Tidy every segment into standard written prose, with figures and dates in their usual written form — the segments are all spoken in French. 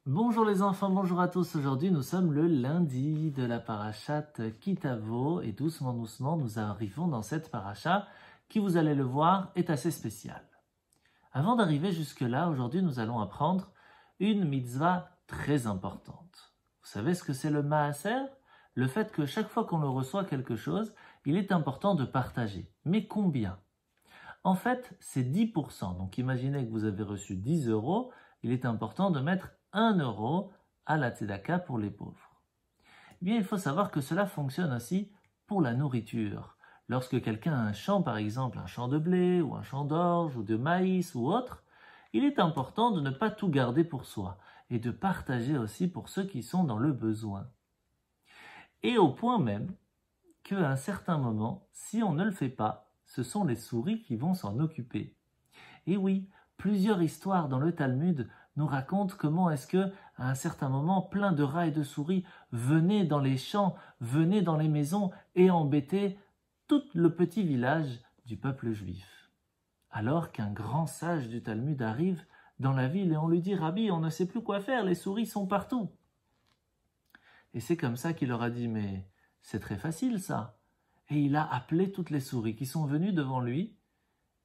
Bonjour les enfants, bonjour à tous. Aujourd'hui, nous sommes le lundi de la parachate Kitavo et doucement, nous arrivons dans cette paracha qui, vous allez le voir, est assez spéciale. Avant d'arriver jusque-là, aujourd'hui, nous allons apprendre une mitzvah très importante. Vous savez ce que c'est le maaser? Le fait que chaque fois qu'on le reçoit quelque chose, il est important de partager. Mais combien? En fait, c'est 10%. Donc imaginez que vous avez reçu 10 euros, il est important de mettre 1 euro à la tzedaka pour les pauvres. Eh bien, il faut savoir que cela fonctionne aussi pour la nourriture. Lorsque quelqu'un a un champ, par exemple, un champ de blé, ou un champ d'orge, ou de maïs, ou autre, il est important de ne pas tout garder pour soi, et de partager aussi pour ceux qui sont dans le besoin. Et au point même qu'à un certain moment, si on ne le fait pas, ce sont les souris qui vont s'en occuper. Et oui, plusieurs histoires dans le Talmud nous racontent comment est-ce que, à un certain moment, plein de rats et de souris venaient dans les champs, venaient dans les maisons et embêtaient tout le petit village du peuple juif. Alors qu'un grand sage du Talmud arrive dans la ville et on lui dit « Rabbi, on ne sait plus quoi faire, les souris sont partout ». Et c'est comme ça qu'il leur a dit « Mais c'est très facile ça ». Et il a appelé toutes les souris qui sont venues devant lui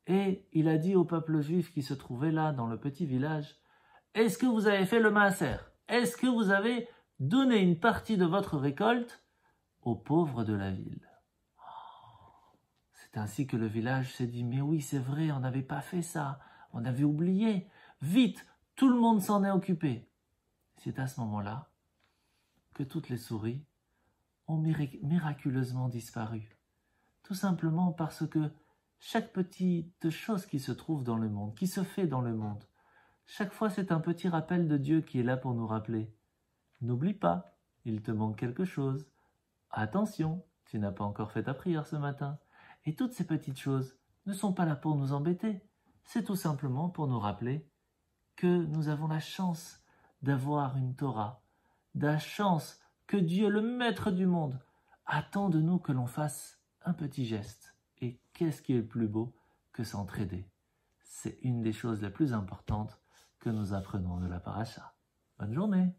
et il a dit au peuple juif qui se trouvait là dans le petit village « Est-ce que vous avez fait le maaser? Est-ce que vous avez donné une partie de votre récolte aux pauvres de la ville ?» C'est ainsi que le village s'est dit « Mais oui, c'est vrai, on n'avait pas fait ça, on avait oublié. Vite, tout le monde s'en est occupé. » C'est à ce moment-là que toutes les souris ont miraculeusement disparu. Tout simplement parce que chaque petite chose qui se trouve dans le monde, qui se fait dans le monde, chaque fois c'est un petit rappel de Dieu qui est là pour nous rappeler. N'oublie pas, il te manque quelque chose. Attention, tu n'as pas encore fait ta prière ce matin. Et toutes ces petites choses ne sont pas là pour nous embêter. C'est tout simplement pour nous rappeler que nous avons la chance d'avoir une Torah, la chance que Dieu, le maître du monde, attend de nous que l'on fasse un petit geste. Et qu'est-ce qui est le plus beau que s'entraider? C'est une des choses les plus importantes que nous apprenons de la paracha. Bonne journée!